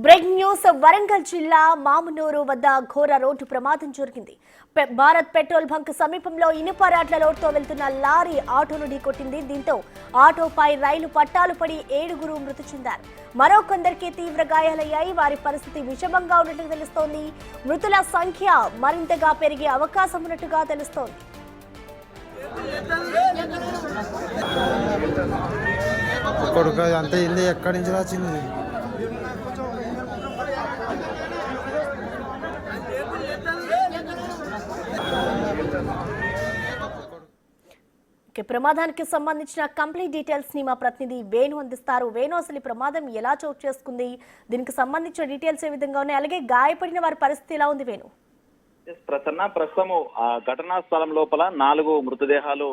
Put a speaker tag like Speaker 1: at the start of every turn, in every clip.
Speaker 1: Breaking news Warangal జిల్లా మామునూరు వద్ద ఘోర రోడ్డు ప్రమాదం జరిగింది. భారత్ పెట్రోల్ బంక్ సమీపంలో ఇనుప రాడ్ల లోడ్తో వెళ్తున్న లారీ ఆటోను ఢీకొట్టింది. దీంతో ఆటోపై రైలు పట్టాలు పడి 7గురు మృతి చెందారు. మరో కొందరికి తీవ్ర గాయాలయ్యాయి. వారి పరిస్థితి విషమంగా ఉన్నట్లు తెలుస్తోంది. మృతుల సంఖ్య మరింతగా పెరిగే అవకాశం ఉన్నట్టుగా తెలుస్తోంది.
Speaker 2: అంతే ఎక్కడి నుంచి వచ్చింది?
Speaker 1: ప్రమాదానికి సంబంధించిన కంప్లీట్ డీటెయిల్స్ ని మా ప్రతినిధి వేణు అందిస్తారు. వేణు, అసలు ఈ ప్రమాదం ఎలా చోటు చేసుకుంది, దీనికి సంబంధించిన డీటెయిల్స్ ఏ విధంగా ఉన్నాయి, అలాగే గాయపడిన వారి పరిస్థితి ఎలా ఉంది? వేణు,
Speaker 3: ప్రస్తుతం ఘటనా స్థలం లోపల 4 మృతదేహాలు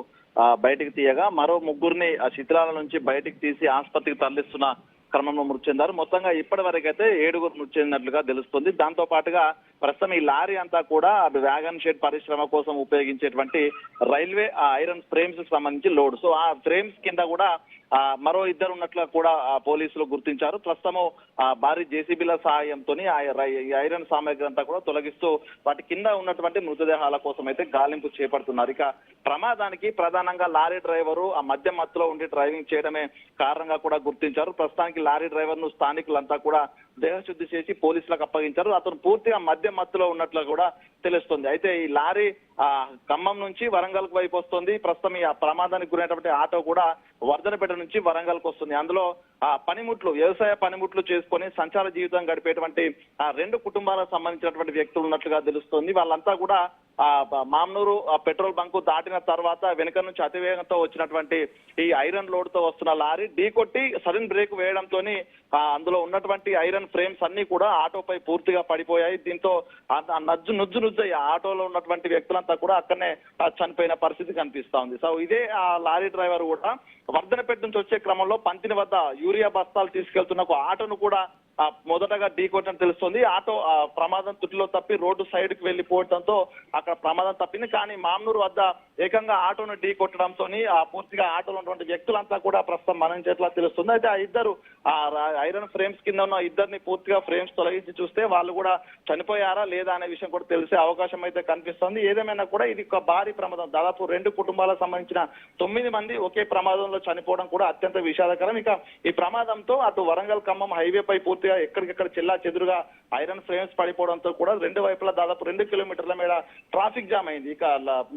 Speaker 3: బయటికి తీయగా మరో 3గురిని శిథిలాల నుంచి బయటికి తీసి ఆసుపత్రికి తరలిస్తున్న క్రమంలో మృతి చెందారు. మొత్తంగా ఇప్పటి వరకు అయితే 7గురు మృతి చెందినట్లుగా తెలుస్తుంది. దాంతో పాటుగా ప్రస్తుతం ఈ లారీ అంతా కూడా వ్యాగన్ షెడ్ పరిశ్రమ కోసం ఉపయోగించేటువంటి రైల్వే ఐరన్ ఫ్రేమ్స్ కి సంబంధించి లోడ్. సో ఆ ఫ్రేమ్స్ కింద కూడా మరో 2 ఉన్నట్లు కూడా పోలీసులు గుర్తించారు. ప్రస్తుతము భారీ జేసీబీల సహాయంతో ఐరన్ సామాగ్రి అంతా కూడా తొలగిస్తూ వాటి కింద ఉన్నటువంటి మృతదేహాల కోసం అయితే గాలింపు చేపడుతున్నారు. ఇక ప్రమాదానికి ప్రధానంగా లారీ డ్రైవరు ఆ మధ్య మత్తులో ఉండి డ్రైవింగ్ చేయడమే కారణంగా కూడా గుర్తించారు. ప్రస్తుతానికి లారీ డ్రైవర్ ను స్థానికులంతా కూడా దేహశుద్ధి చేసి పోలీసులకు అప్పగించారు. అతను పూర్తిగా మధ్య మత్తులో ఉన్నట్లు కూడా తెలుస్తుంది. అయితే ఈ లారీ ఖమ్మం నుంచి వరంగల్ కు వైపు వస్తుంది. ప్రస్తుతం ఈ ప్రమాదానికి గురైనటువంటి ఆటో కూడా వర్ధనపేట నుంచి వరంగల్ కు వస్తుంది. అందులో పనిముట్లు, వ్యవసాయ పనిముట్లు చేసుకొని సంచార జీవితం గడిపేటువంటి 2 కుటుంబాలకు సంబంధించినటువంటి వ్యక్తులు ఉన్నట్లుగా తెలుస్తుంది. వాళ్ళంతా కూడా మామ్నూరు పెట్రోల్ బంకు దాటిన తర్వాత వెనుక నుంచి అతివేగంతో వచ్చినటువంటి ఈ ఐరన్ లోడ్ తో వస్తున్న లారీ ఢీకొట్టి సడన్ బ్రేక్ వేయడంతో అందులో ఉన్నటువంటి ఐరన్ ఫ్రేమ్స్ అన్ని కూడా ఆటోపై పూర్తిగా పడిపోయాయి. దీంతో నుజ్జు ఆటోలో ఉన్నటువంటి వ్యక్తులంతా కూడా అక్కడనే చనిపోయిన పరిస్థితి కనిపిస్తా ఉంది. సో ఇదే ఆ లారీ డ్రైవర్ కూడా వర్ధనపేట నుంచి వచ్చే క్రమంలో పంతిని వద్ద యూరియా బస్తాలు తీసుకెళ్తున్న ఒక ఆటోను కూడా మొదటగా ఢీకొట్టని తెలుస్తుంది. ఆటో ప్రమాదం తుటిలో తప్పి రోడ్డు సైడ్ కి వెళ్లిపోవడంతో అక్కడ ప్రమాదం తప్పింది. కానీ మామ్నూరు వద్ద ఏకంగా ఆటోను ఢీకొట్టడంతో పూర్తిగా ఆటోలో ఉన్నటువంటి వ్యక్తులంతా కూడా ప్రస్తుతం మరణించేట్లా తెలుస్తుంది. అయితే ఆ 2 ఐరన్ ఫ్రేమ్స్ కింద ఉన్న 2ని పూర్తిగా ఫ్రేమ్స్ తొలగించి చూస్తే వాళ్ళు కూడా చనిపోయారా లేదా అనే విషయం కూడా తెలిసే అవకాశం అయితే కనిపిస్తుంది. ఏదేమైనా కూడా ఇది ఒక భారీ ప్రమాదం. దాదాపు 2 కుటుంబాలకు సంబంధించిన 9 మంది ఒకే ప్రమాదంలో చనిపోవడం కూడా అత్యంత విషాదకరం. ఇక ఈ ప్రమాదంతో అటు వరంగల్ ఖమ్మం హైవేపై పూర్తిగా ఎక్కడికెక్కడ చెల్లా చెదురుగా ఐరన్ ఫ్రేమ్స్ పడిపోవడంతో కూడా 2 వైపులా దాదాపు 2 కిలోమీటర్ల మేర ట్రాఫిక్ జామ్ అయింది. ఇక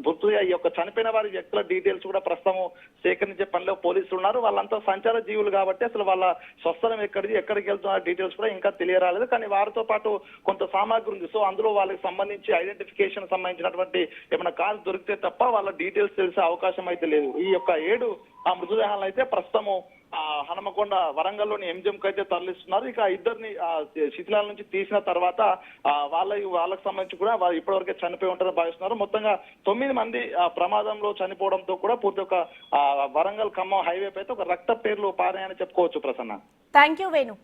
Speaker 3: గుర్తుగా ఈ యొక్క చనిపోయిన వారి వ్యక్తుల డీటెయిల్స్ కూడా ప్రస్తుతం సేకరించే పనిలో పోలీసులు ఉన్నారు. వాళ్ళంతా సంచార జీవులు కాబట్టి అసలు వాళ్ళ స్వస్థలం ఎక్కడికి వెళ్తున్న డీటెయిల్స్ కూడా ఇంకా తెలియరాలేదు. కానీ వారితో పాటు కొంత సామాగ్రి ఉంది. సో అందులో వాళ్ళకి సంబంధించి ఐడెంటిఫికేషన్ సంబంధించినటువంటి ఏమైనా కాల్ దొరికితే తప్ప వాళ్ళ డీటెయిల్స్ తెలిసే అవకాశం అయితే లేదు. ఈ యొక్క 7 మృతదేహాలను అయితే ప్రస్తుతము హనుమకొండ వరంగల్లోని ఎంజిఎంకి అయితే తరలిస్తున్నారు. ఇక 2ని శిథిలాల నుంచి తీసిన తర్వాత వాళ్ళకి సంబంధించి కూడా ఇప్పటివరకే చనిపోయి ఉంటారని భావిస్తున్నారు. మొత్తంగా 9 మంది ప్రమాదంలో చనిపోవడంతో కూడా పూర్తి ఒక వరంగల్ ఖమ్మం హైవే అయితే ఒక రక్త పేర్లు పారాయని చెప్పుకోవచ్చు. Prasanna,
Speaker 1: thank you Venu.